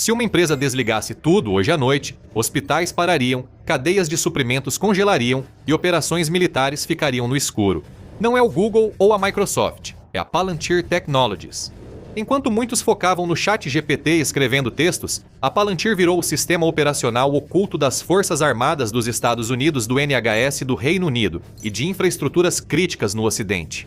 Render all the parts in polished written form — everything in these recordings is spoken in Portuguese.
Se uma empresa desligasse tudo hoje à noite, hospitais parariam, cadeias de suprimentos congelariam e operações militares ficariam no escuro. Não é o Google ou a Microsoft, é a Palantir Technologies. Enquanto muitos focavam no ChatGPT escrevendo textos, a Palantir virou o sistema operacional oculto das Forças Armadas dos Estados Unidos, do NHS do Reino Unido e de infraestruturas críticas no Ocidente.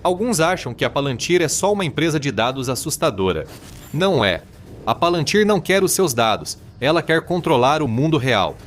Alguns acham que a Palantir é só uma empresa de dados assustadora. Não é. A Palantir não quer os seus dados, ela quer controlar o mundo real.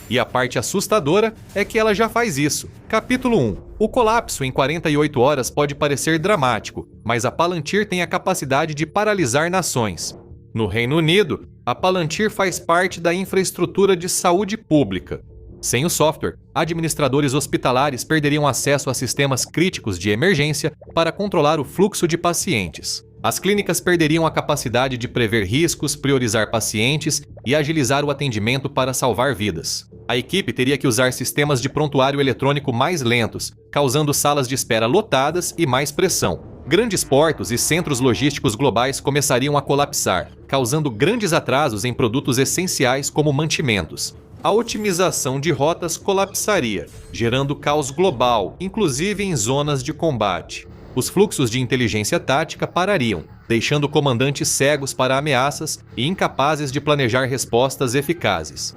E a parte assustadora é que ela já faz isso. Capítulo 1. O colapso em 48 horas pode parecer dramático, mas a Palantir tem a capacidade de paralisar nações. No Reino Unido, a Palantir faz parte da infraestrutura de saúde pública. Sem o software, administradores hospitalares perderiam acesso a sistemas críticos de emergência para controlar o fluxo de pacientes. As clínicas perderiam a capacidade de prever riscos, priorizar pacientes e agilizar o atendimento para salvar vidas. A equipe teria que usar sistemas de prontuário eletrônico mais lentos, causando salas de espera lotadas e mais pressão. Grandes portos e centros logísticos globais começariam a colapsar, causando grandes atrasos em produtos essenciais como mantimentos. A otimização de rotas colapsaria, gerando caos global, inclusive em zonas de combate. Os fluxos de inteligência tática parariam, deixando comandantes cegos para ameaças e incapazes de planejar respostas eficazes.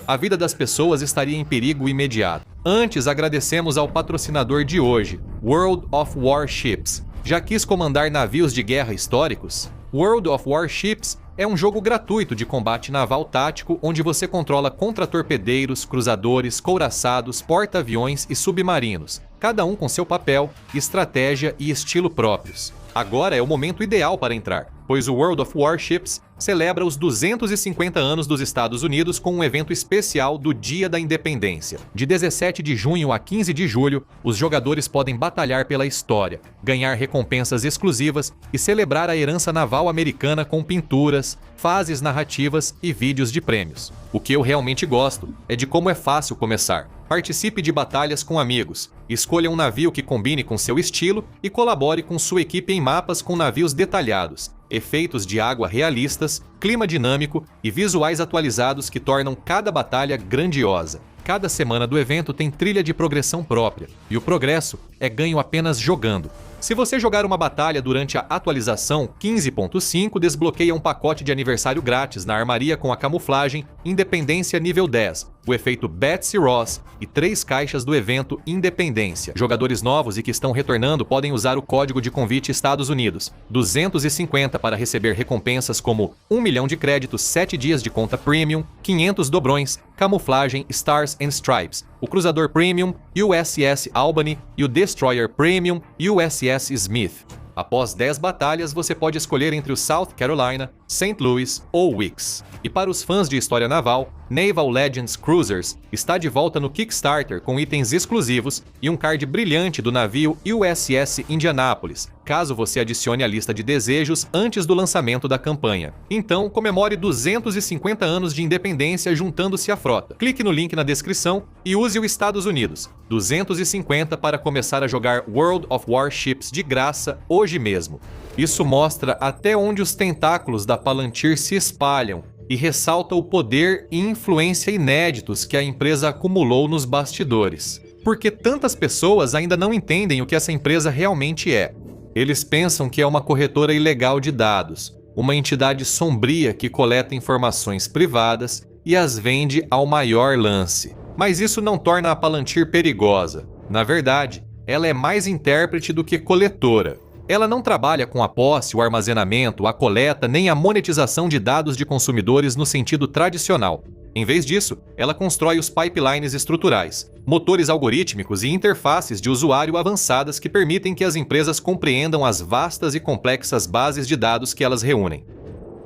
A vida das pessoas estaria em perigo imediato. Antes, agradecemos ao patrocinador de hoje, World of Warships. Já quis comandar navios de guerra históricos? World of Warships é um jogo gratuito de combate naval tático onde você controla contratorpedeiros, cruzadores, couraçados, porta-aviões e submarinos, cada um com seu papel, estratégia e estilo próprios. Agora é o momento ideal para entrar, pois o World of Warships celebra os 250 anos dos Estados Unidos com um evento especial do Dia da Independência. De 17 de junho a 15 de julho, os jogadores podem batalhar pela história, ganhar recompensas exclusivas e celebrar a herança naval americana com pinturas, fases narrativas e vídeos de prêmios. O que eu realmente gosto é de como é fácil começar. Participe de batalhas com amigos, escolha um navio que combine com seu estilo e colabore com sua equipe em mapas com navios detalhados, efeitos de água realistas, clima dinâmico e visuais atualizados que tornam cada batalha grandiosa. Cada semana do evento tem trilha de progressão própria, e o progresso é ganho apenas jogando. Se você jogar uma batalha durante a atualização 15.5, desbloqueia um pacote de aniversário grátis na armaria com a camuflagem Independência nível 10, o efeito Betsy Ross e 3 caixas do evento Independência. Jogadores novos e que estão retornando podem usar o código de convite Estados Unidos, 250 para receber recompensas como 1 milhão de créditos, 7 dias de conta Premium, 500 dobrões, camuflagem Stars and Stripes, o Cruzador Premium, USS Albany e o Destroyer Premium, USS Smith. Após 10 batalhas, você pode escolher entre o South Carolina, St. Louis ou Wickes. E para os fãs de história naval, Naval Legends Cruisers está de volta no Kickstarter com itens exclusivos e um card brilhante do navio USS Indianapolis, caso você adicione a lista de desejos antes do lançamento da campanha. Então, comemore 250 anos de independência juntando-se à frota. Clique no link na descrição e use o Estados Unidos, 250 para começar a jogar World of Warships de graça hoje mesmo. Isso mostra até onde os tentáculos da Palantir se espalham e ressalta o poder e influência inéditos que a empresa acumulou nos bastidores. Porque tantas pessoas ainda não entendem o que essa empresa realmente é. Eles pensam que é uma corretora ilegal de dados, uma entidade sombria que coleta informações privadas e as vende ao maior lance. Mas isso não torna a Palantir perigosa. Na verdade, ela é mais intérprete do que coletora. Ela não trabalha com a posse, o armazenamento, a coleta nem a monetização de dados de consumidores no sentido tradicional. Em vez disso, ela constrói os pipelines estruturais, motores algorítmicos e interfaces de usuário avançadas que permitem que as empresas compreendam as vastas e complexas bases de dados que elas reúnem.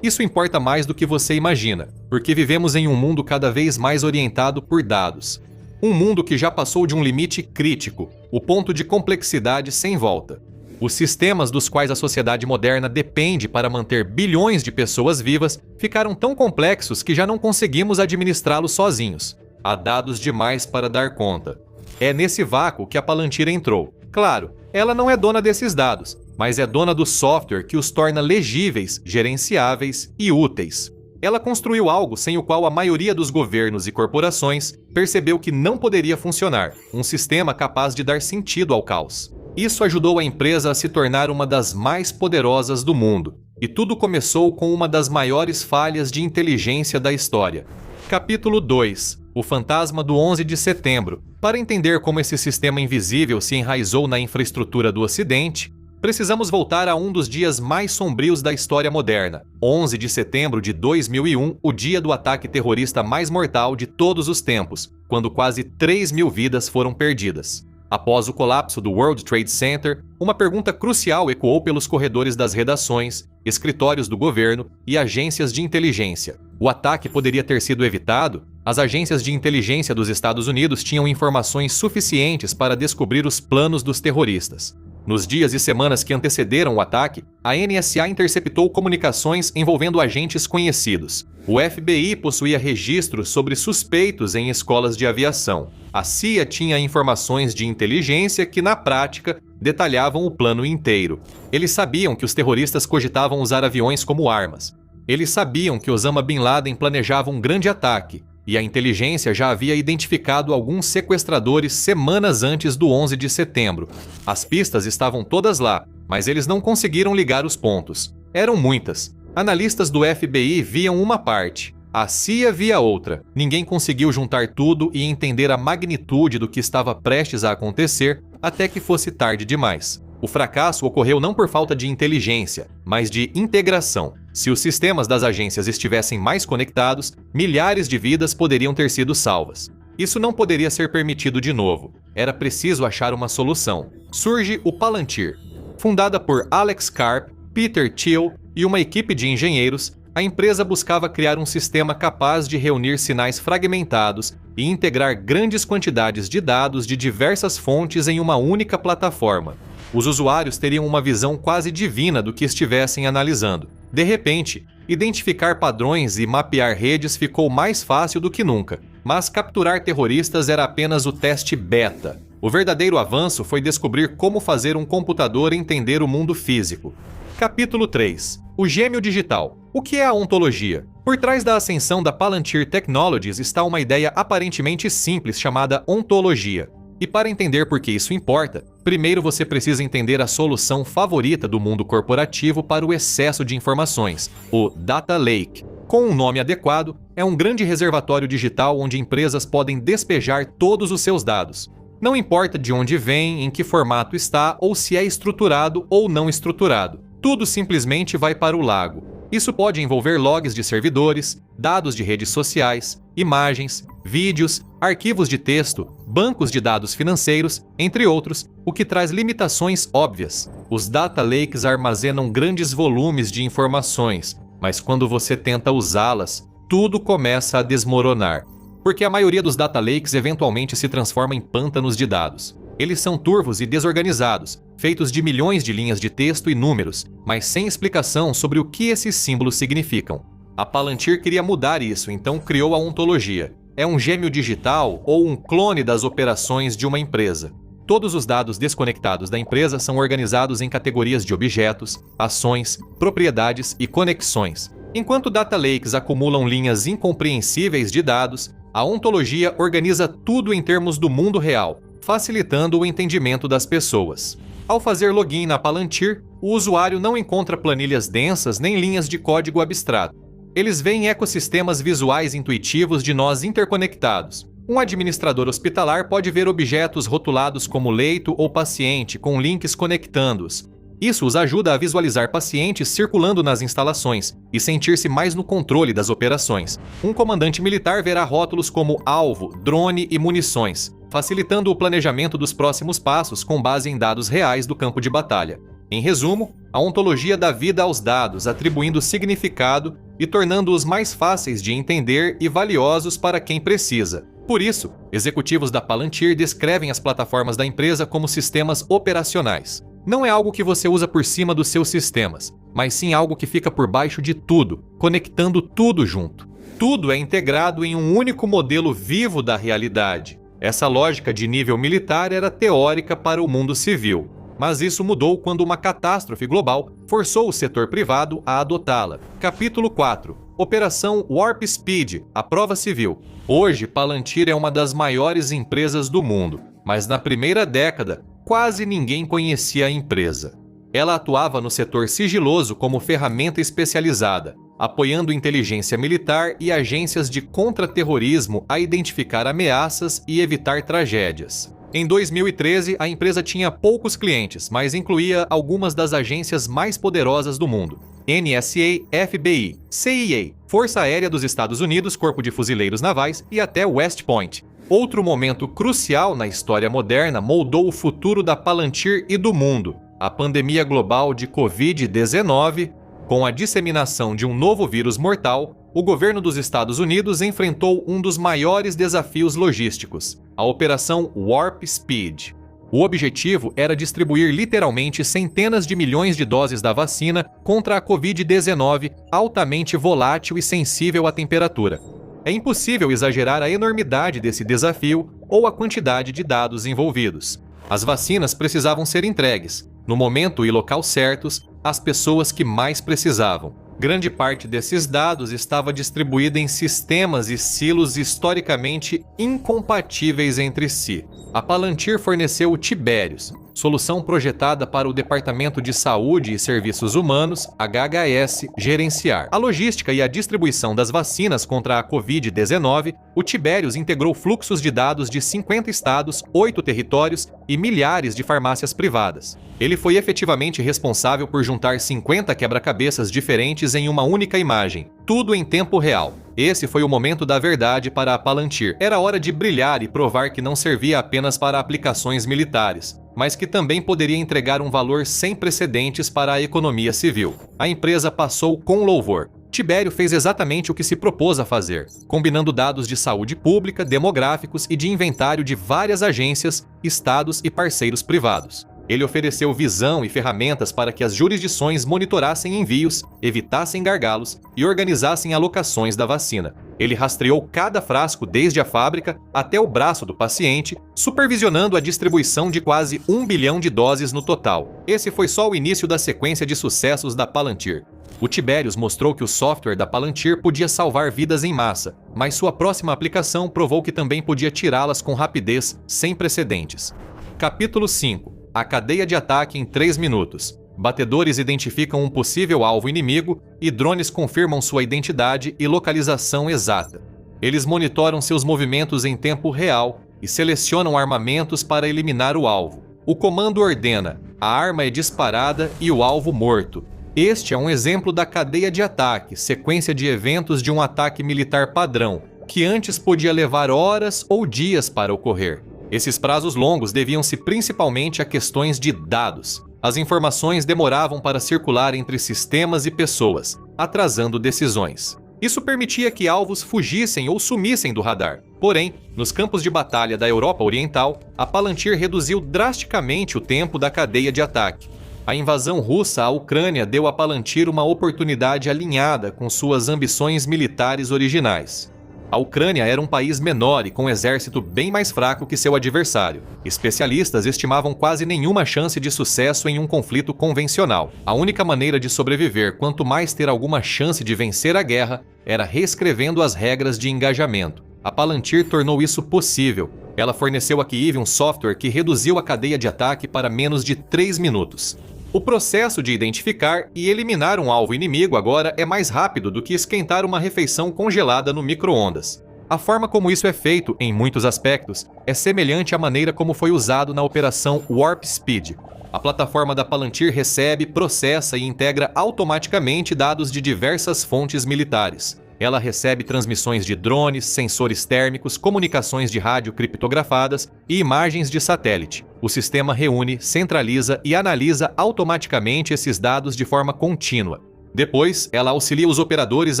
Isso importa mais do que você imagina, porque vivemos em um mundo cada vez mais orientado por dados. Um mundo que já passou de um limite crítico, o ponto de complexidade sem volta. Os sistemas dos quais a sociedade moderna depende para manter bilhões de pessoas vivas ficaram tão complexos que já não conseguimos administrá-los sozinhos. Há dados demais para dar conta. É nesse vácuo que a Palantir entrou. Claro, ela não é dona desses dados, mas é dona do software que os torna legíveis, gerenciáveis e úteis. Ela construiu algo sem o qual a maioria dos governos e corporações percebeu que não poderia funcionar, um sistema capaz de dar sentido ao caos. Isso ajudou a empresa a se tornar uma das mais poderosas do mundo, e tudo começou com uma das maiores falhas de inteligência da história. Capítulo 2. O fantasma do 11 de setembro. Para entender como esse sistema invisível se enraizou na infraestrutura do Ocidente, precisamos voltar a um dos dias mais sombrios da história moderna, 11 de setembro de 2001, o dia do ataque terrorista mais mortal de todos os tempos, quando quase 3.000 vidas foram perdidas. Após o colapso do World Trade Center, uma pergunta crucial ecoou pelos corredores das redações, escritórios do governo e agências de inteligência. O ataque poderia ter sido evitado? As agências de inteligência dos Estados Unidos tinham informações suficientes para descobrir os planos dos terroristas. Nos dias e semanas que antecederam o ataque, a NSA interceptou comunicações envolvendo agentes conhecidos. O FBI possuía registros sobre suspeitos em escolas de aviação. A CIA tinha informações de inteligência que, na prática, detalhavam o plano inteiro. Eles sabiam que os terroristas cogitavam usar aviões como armas. Eles sabiam que Osama Bin Laden planejava um grande ataque, e a inteligência já havia identificado alguns sequestradores semanas antes do 11 de setembro. As pistas estavam todas lá, mas eles não conseguiram ligar os pontos. Eram muitas. Analistas do FBI viam uma parte, a CIA via outra. Ninguém conseguiu juntar tudo e entender a magnitude do que estava prestes a acontecer até que fosse tarde demais. O fracasso ocorreu não por falta de inteligência, mas de integração. Se os sistemas das agências estivessem mais conectados, milhares de vidas poderiam ter sido salvas. Isso não poderia ser permitido de novo. Era preciso achar uma solução. Surge o Palantir. Fundada por Alex Karp, Peter Thiel e uma equipe de engenheiros, a empresa buscava criar um sistema capaz de reunir sinais fragmentados e integrar grandes quantidades de dados de diversas fontes em uma única plataforma. Os usuários teriam uma visão quase divina do que estivessem analisando. De repente, identificar padrões e mapear redes ficou mais fácil do que nunca, mas capturar terroristas era apenas o teste beta. O verdadeiro avanço foi descobrir como fazer um computador entender o mundo físico. Capítulo 3. O gêmeo digital. O que é a ontologia? Por trás da ascensão da Palantir Technologies está uma ideia aparentemente simples chamada ontologia. E para entender por que isso importa, primeiro você precisa entender a solução favorita do mundo corporativo para o excesso de informações, o Data Lake. Com um nome adequado, é um grande reservatório digital onde empresas podem despejar todos os seus dados. Não importa de onde vem, em que formato está ou se é estruturado ou não estruturado. Tudo simplesmente vai para o lago. Isso pode envolver logs de servidores, dados de redes sociais, imagens, vídeos, arquivos de texto, bancos de dados financeiros, entre outros, o que traz limitações óbvias. Os data lakes armazenam grandes volumes de informações, mas quando você tenta usá-las, tudo começa a desmoronar. Porque a maioria dos data lakes eventualmente se transforma em pântanos de dados. Eles são turvos e desorganizados, feitos de milhões de linhas de texto e números, mas sem explicação sobre o que esses símbolos significam. A Palantir queria mudar isso, então criou a ontologia. É um gêmeo digital ou um clone das operações de uma empresa. Todos os dados desconectados da empresa são organizados em categorias de objetos, ações, propriedades e conexões. Enquanto data lakes acumulam linhas incompreensíveis de dados, a ontologia organiza tudo em termos do mundo real, facilitando o entendimento das pessoas. Ao fazer login na Palantir, o usuário não encontra planilhas densas nem linhas de código abstrato. Eles veem ecossistemas visuais intuitivos de nós interconectados. Um administrador hospitalar pode ver objetos rotulados como leito ou paciente, com links conectando-os. Isso os ajuda a visualizar pacientes circulando nas instalações e sentir-se mais no controle das operações. Um comandante militar verá rótulos como alvo, drone e munições, facilitando o planejamento dos próximos passos com base em dados reais do campo de batalha. Em resumo, a ontologia dá vida aos dados, atribuindo significado e tornando-os mais fáceis de entender e valiosos para quem precisa. Por isso, executivos da Palantir descrevem as plataformas da empresa como sistemas operacionais. Não é algo que você usa por cima dos seus sistemas, mas sim algo que fica por baixo de tudo, conectando tudo junto. Tudo é integrado em um único modelo vivo da realidade. Essa lógica de nível militar era teórica para o mundo civil. mas isso mudou quando uma catástrofe global forçou o setor privado a adotá-la. Capítulo 4. Operação Warp Speed, a prova civil. Hoje, Palantir é uma das maiores empresas do mundo, mas na primeira década, quase ninguém conhecia a empresa. Ela atuava no setor sigiloso como ferramenta especializada, apoiando inteligência militar e agências de contra-terrorismo a identificar ameaças e evitar tragédias. Em 2013, a empresa tinha poucos clientes, mas incluía algumas das agências mais poderosas do mundo: NSA, FBI, CIA, Força Aérea dos Estados Unidos, Corpo de Fuzileiros Navais e até West Point. Outro momento crucial na história moderna moldou o futuro da Palantir e do mundo: a pandemia global de Covid-19. Com a disseminação de um novo vírus mortal, o governo dos Estados Unidos enfrentou um dos maiores desafios logísticos: a Operação Warp Speed. O objetivo era distribuir literalmente centenas de milhões de doses da vacina contra a Covid-19, altamente volátil e sensível à temperatura. É impossível exagerar a enormidade desse desafio ou a quantidade de dados envolvidos. As vacinas precisavam ser entregues, no momento e local certos, às pessoas que mais precisavam. Grande parte desses dados estava distribuída em sistemas e silos historicamente incompatíveis entre si. A Palantir forneceu o Tiberius, solução projetada para o Departamento de Saúde e Serviços Humanos, HHS, gerenciar. A logística e a distribuição das vacinas contra a Covid-19, o Tiberius integrou fluxos de dados de 50 estados, 8 territórios e milhares de farmácias privadas. Ele foi efetivamente responsável por juntar 50 quebra-cabeças diferentes em uma única imagem, tudo em tempo real. Esse foi o momento da verdade para a Palantir. Era hora de brilhar e provar que não servia apenas para aplicações militares, mas que também poderia entregar um valor sem precedentes para a economia civil. A empresa passou com louvor. Tibério fez exatamente o que se propôs a fazer, combinando dados de saúde pública, demográficos e de inventário de várias agências, estados e parceiros privados. Ele ofereceu visão e ferramentas para que as jurisdições monitorassem envios, evitassem gargalos e organizassem alocações da vacina. Ele rastreou cada frasco desde a fábrica até o braço do paciente, supervisionando a distribuição de quase 1 bilhão de doses no total. Esse foi só o início da sequência de sucessos da Palantir. O Tiberius mostrou que o software da Palantir podia salvar vidas em massa, mas sua próxima aplicação provou que também podia tirá-las com rapidez sem precedentes. Capítulo 5. A cadeia de ataque em 3 minutos. Batedores identificam um possível alvo inimigo e drones confirmam sua identidade e localização exata. Eles monitoram seus movimentos em tempo real e selecionam armamentos para eliminar o alvo. O comando ordena, a arma é disparada e o alvo morto. Este é um exemplo da cadeia de ataque, sequência de eventos de um ataque militar padrão, que antes podia levar horas ou dias para ocorrer. Esses prazos longos deviam-se principalmente a questões de dados. As informações demoravam para circular entre sistemas e pessoas, atrasando decisões. Isso permitia que alvos fugissem ou sumissem do radar. Porém, nos campos de batalha da Europa Oriental, a Palantir reduziu drasticamente o tempo da cadeia de ataque. A invasão russa à Ucrânia deu à Palantir uma oportunidade alinhada com suas ambições militares originais. A Ucrânia era um país menor e com um exército bem mais fraco que seu adversário. Especialistas estimavam quase nenhuma chance de sucesso em um conflito convencional. A única maneira de sobreviver, quanto mais ter alguma chance de vencer a guerra, era reescrevendo as regras de engajamento. A Palantir tornou isso possível. Ela forneceu a Kyiv um software que reduziu a cadeia de ataque para menos de 3 minutos. O processo de identificar e eliminar um alvo inimigo agora é mais rápido do que esquentar uma refeição congelada no micro-ondas. A forma como isso é feito, em muitos aspectos, é semelhante à maneira como foi usado na Operação Warp Speed. A plataforma da Palantir recebe, processa e integra automaticamente dados de diversas fontes militares. Ela recebe transmissões de drones, sensores térmicos, comunicações de rádio criptografadas e imagens de satélite. O sistema reúne, centraliza e analisa automaticamente esses dados de forma contínua. Depois, ela auxilia os operadores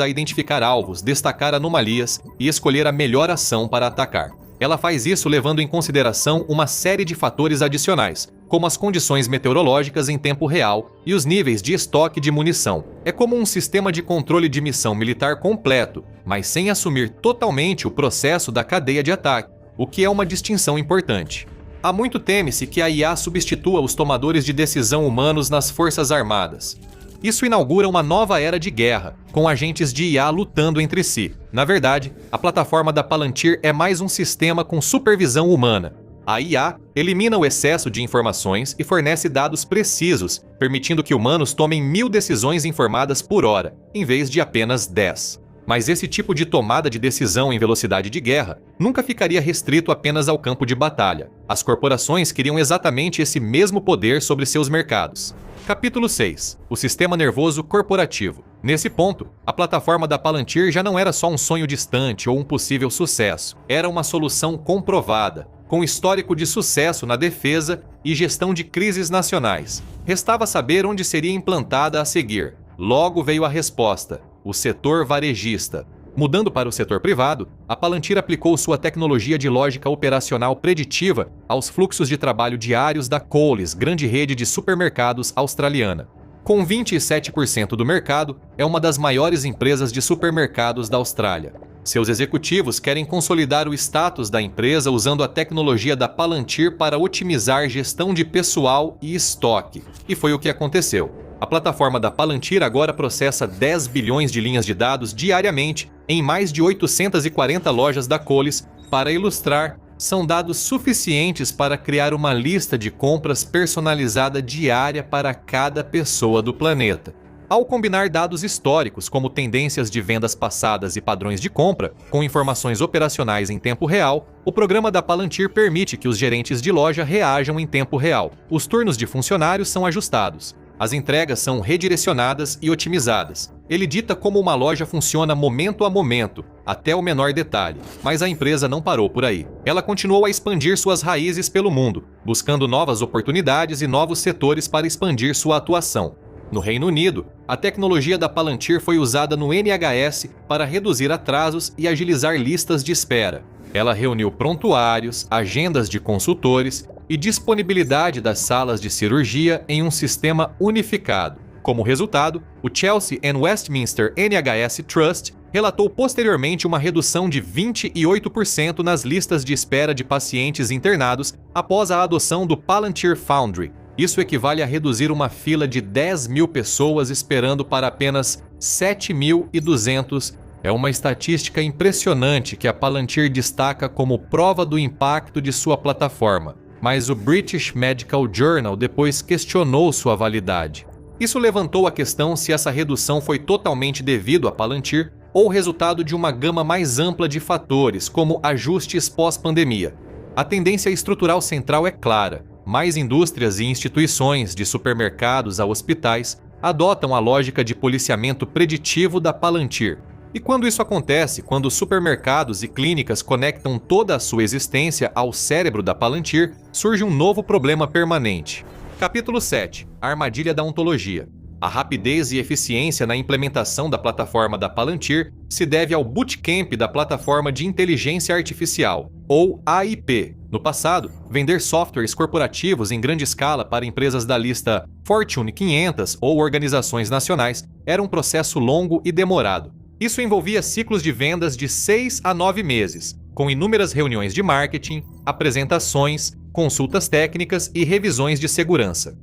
a identificar alvos, destacar anomalias e escolher a melhor ação para atacar. Ela faz isso levando em consideração uma série de fatores adicionais, como as condições meteorológicas em tempo real e os níveis de estoque de munição. É como um sistema de controle de missão militar completo, mas sem assumir totalmente o processo da cadeia de ataque, o que é uma distinção importante. Há muito teme-se que a IA substitua os tomadores de decisão humanos nas Forças Armadas. Isso inaugura uma nova era de guerra, com agentes de IA lutando entre si. Na verdade, a plataforma da Palantir é mais um sistema com supervisão humana. A IA elimina o excesso de informações e fornece dados precisos, permitindo que humanos tomem 1000 decisões informadas por hora, em vez de apenas 10. Mas esse tipo de tomada de decisão em velocidade de guerra nunca ficaria restrito apenas ao campo de batalha. As corporações queriam exatamente esse mesmo poder sobre seus mercados. Capítulo 6. O Sistema Nervoso Corporativo. Nesse ponto, a plataforma da Palantir já não era só um sonho distante ou um possível sucesso. Era uma solução comprovada, com histórico de sucesso na defesa e gestão de crises nacionais. Restava saber onde seria implantada a seguir. Logo veio a resposta: o setor varejista. Mudando para o setor privado, a Palantir aplicou sua tecnologia de lógica operacional preditiva aos fluxos de trabalho diários da Coles, grande rede de supermercados australiana. Com 27% do mercado, é uma das maiores empresas de supermercados da Austrália. Seus executivos querem consolidar o status da empresa usando a tecnologia da Palantir para otimizar gestão de pessoal e estoque. E foi o que aconteceu. A plataforma da Palantir agora processa 10 bilhões de linhas de dados diariamente em mais de 840 lojas da Coles. Para ilustrar, são dados suficientes para criar uma lista de compras personalizada diária para cada pessoa do planeta. Ao combinar dados históricos, como tendências de vendas passadas e padrões de compra, com informações operacionais em tempo real, o programa da Palantir permite que os gerentes de loja reajam em tempo real. Os turnos de funcionários são ajustados. As entregas são redirecionadas e otimizadas. Ele dita como uma loja funciona momento a momento, até o menor detalhe. Mas a empresa não parou por aí. Ela continuou a expandir suas raízes pelo mundo, buscando novas oportunidades e novos setores para expandir sua atuação. No Reino Unido, a tecnologia da Palantir foi usada no NHS para reduzir atrasos e agilizar listas de espera. Ela reuniu prontuários, agendas de consultores e disponibilidade das salas de cirurgia em um sistema unificado. Como resultado, o Chelsea and Westminster NHS Trust relatou posteriormente uma redução de 28% nas listas de espera de pacientes internados após a adoção do Palantir Foundry. Isso equivale a reduzir uma fila de 10 mil pessoas esperando para apenas 7.200. É uma estatística impressionante que a Palantir destaca como prova do impacto de sua plataforma. Mas o British Medical Journal depois questionou sua validade. Isso levantou a questão se essa redução foi totalmente devido à Palantir ou resultado de uma gama mais ampla de fatores, como ajustes pós-pandemia. A tendência estrutural central é clara. Mais indústrias e instituições, de supermercados a hospitais, adotam a lógica de policiamento preditivo da Palantir. E quando isso acontece, quando supermercados e clínicas conectam toda a sua existência ao cérebro da Palantir, surge um novo problema permanente. Capítulo 7. A armadilha da ontologia. A rapidez e eficiência na implementação da plataforma da Palantir se deve ao bootcamp da plataforma de inteligência artificial, ou AIP. No passado, vender softwares corporativos em grande escala para empresas da lista Fortune 500 ou organizações nacionais era um processo longo e demorado. Isso envolvia ciclos de vendas de 6 a 9 meses, com inúmeras reuniões de marketing, apresentações, consultas técnicas e revisões de segurança.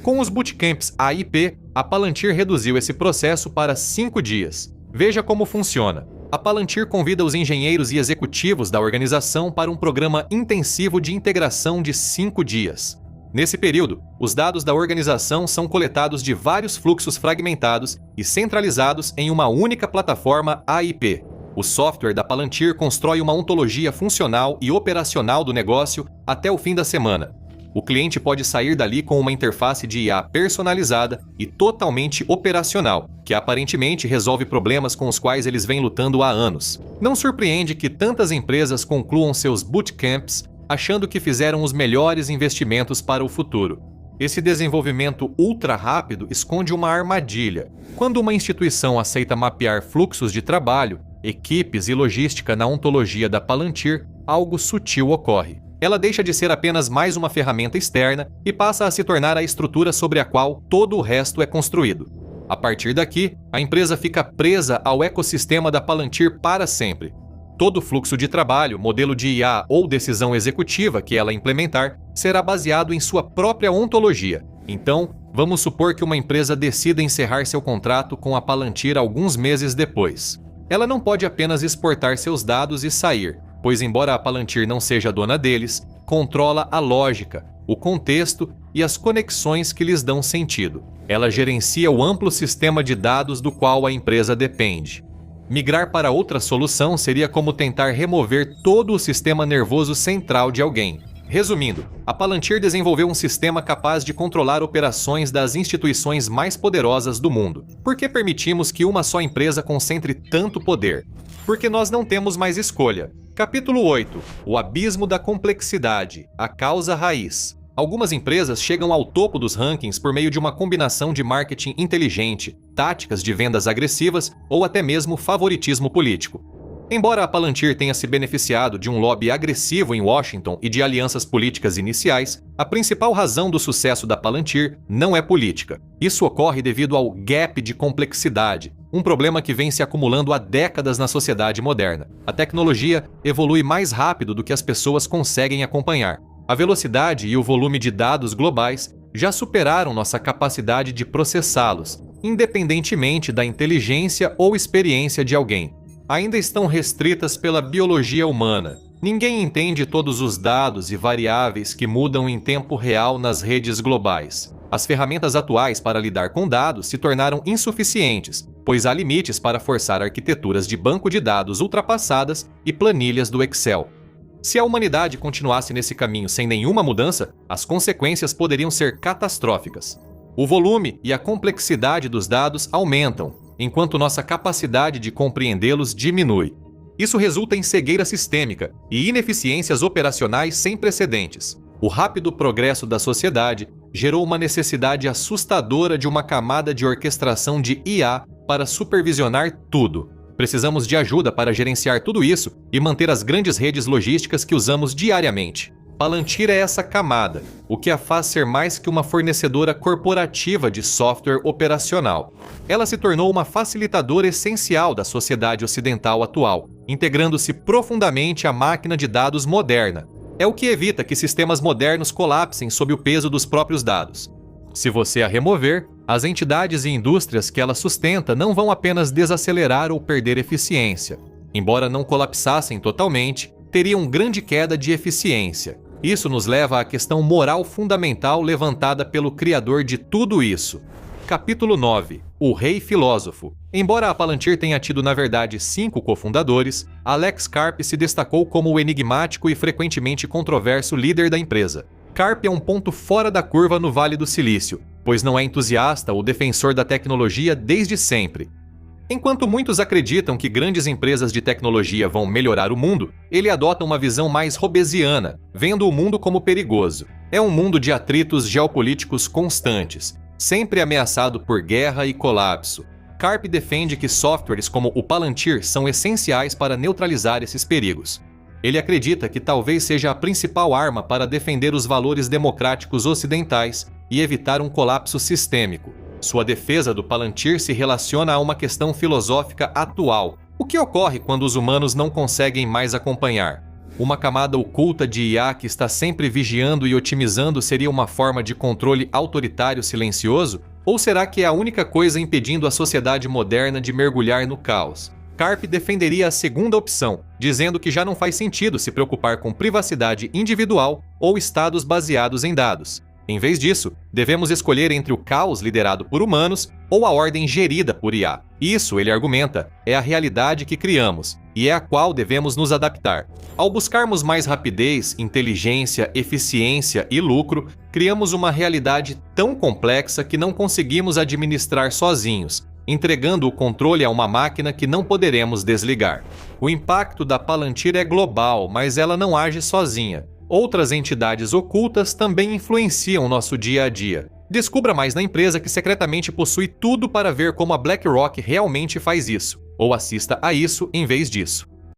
Com os bootcamps AIP, a Palantir reduziu esse processo para 5 dias. Veja como funciona. A Palantir convida os engenheiros e executivos da organização para um programa intensivo de integração de 5 dias. Nesse período, os dados da organização são coletados de vários fluxos fragmentados e centralizados em uma única plataforma AIP. O software da Palantir constrói uma ontologia funcional e operacional do negócio até o fim da semana. O cliente pode sair dali com uma interface de IA personalizada e totalmente operacional, que aparentemente resolve problemas com os quais eles vêm lutando há anos. Não surpreende que tantas empresas concluam seus bootcamps achando que fizeram os melhores investimentos para o futuro. Esse desenvolvimento ultra rápido esconde uma armadilha. Quando uma instituição aceita mapear fluxos de trabalho, equipes e logística na ontologia da Palantir, algo sutil ocorre. Ela deixa de ser apenas mais uma ferramenta externa e passa a se tornar a estrutura sobre a qual todo o resto é construído. A partir daqui, a empresa fica presa ao ecossistema da Palantir para sempre. Todo fluxo de trabalho, modelo de IA ou decisão executiva que ela implementar será baseado em sua própria ontologia. Então, vamos supor que uma empresa decida encerrar seu contrato com a Palantir alguns meses depois. Ela não pode apenas exportar seus dados e sair, pois embora a Palantir não seja dona deles, controla a lógica, o contexto e as conexões que lhes dão sentido. Ela gerencia o amplo sistema de dados do qual a empresa depende. Migrar para outra solução seria como tentar remover todo o sistema nervoso central de alguém. Resumindo, a Palantir desenvolveu um sistema capaz de controlar operações das instituições mais poderosas do mundo. Por que permitimos que uma só empresa concentre tanto poder? Porque nós não temos mais escolha. Capítulo 8. O abismo da complexidade, a causa raiz. Algumas empresas chegam ao topo dos rankings por meio de uma combinação de marketing inteligente, táticas de vendas agressivas ou até mesmo favoritismo político. Embora a Palantir tenha se beneficiado de um lobby agressivo em Washington e de alianças políticas iniciais, a principal razão do sucesso da Palantir não é política. Isso ocorre devido ao gap de complexidade, um problema que vem se acumulando há décadas na sociedade moderna. A tecnologia evolui mais rápido do que as pessoas conseguem acompanhar. A velocidade e o volume de dados globais já superaram nossa capacidade de processá-los, independentemente da inteligência ou experiência de alguém. Ainda estão restritas pela biologia humana. Ninguém entende todos os dados e variáveis que mudam em tempo real nas redes globais. As ferramentas atuais para lidar com dados se tornaram insuficientes, pois há limites para forçar arquiteturas de banco de dados ultrapassadas e planilhas do Excel. Se a humanidade continuasse nesse caminho sem nenhuma mudança, as consequências poderiam ser catastróficas. O volume e a complexidade dos dados aumentam, enquanto nossa capacidade de compreendê-los diminui. Isso resulta em cegueira sistêmica e ineficiências operacionais sem precedentes. O rápido progresso da sociedade gerou uma necessidade assustadora de uma camada de orquestração de IA para supervisionar tudo. Precisamos de ajuda para gerenciar tudo isso e manter as grandes redes logísticas que usamos diariamente. Palantir é essa camada, o que a faz ser mais que uma fornecedora corporativa de software operacional. Ela se tornou uma facilitadora essencial da sociedade ocidental atual, integrando-se profundamente à máquina de dados moderna. É o que evita que sistemas modernos colapsem sob o peso dos próprios dados. Se você a remover, as entidades e indústrias que ela sustenta não vão apenas desacelerar ou perder eficiência. Embora não colapsassem totalmente, teriam grande queda de eficiência. Isso nos leva à questão moral fundamental levantada pelo criador de tudo isso. Capítulo 9. O Rei Filósofo. Embora a Palantir tenha tido na verdade 5 cofundadores, Alex Karp se destacou como o enigmático e frequentemente controverso líder da empresa. Karp é um ponto fora da curva no Vale do Silício, pois não é entusiasta ou defensor da tecnologia desde sempre. Enquanto muitos acreditam que grandes empresas de tecnologia vão melhorar o mundo, ele adota uma visão mais hobbesiana, vendo o mundo como perigoso. É um mundo de atritos geopolíticos constantes, sempre ameaçado por guerra e colapso. Karp defende que softwares como o Palantir são essenciais para neutralizar esses perigos. Ele acredita que talvez seja a principal arma para defender os valores democráticos ocidentais e evitar um colapso sistêmico. Sua defesa do Palantir se relaciona a uma questão filosófica atual. O que ocorre quando os humanos não conseguem mais acompanhar? Uma camada oculta de IA que está sempre vigiando e otimizando seria uma forma de controle autoritário silencioso? Ou será que é a única coisa impedindo a sociedade moderna de mergulhar no caos? Karp defenderia a segunda opção, dizendo que já não faz sentido se preocupar com privacidade individual ou estados baseados em dados. Em vez disso, devemos escolher entre o caos liderado por humanos ou a ordem gerida por IA. Isso, ele argumenta, é a realidade que criamos e é a qual devemos nos adaptar. Ao buscarmos mais rapidez, inteligência, eficiência e lucro, criamos uma realidade tão complexa que não conseguimos administrar sozinhos, entregando o controle a uma máquina que não poderemos desligar. O impacto da Palantir é global, mas ela não age sozinha. Outras entidades ocultas também influenciam nosso dia a dia. Descubra mais na empresa que secretamente possui tudo para ver como a BlackRock realmente faz isso, ou assista a isso em vez disso.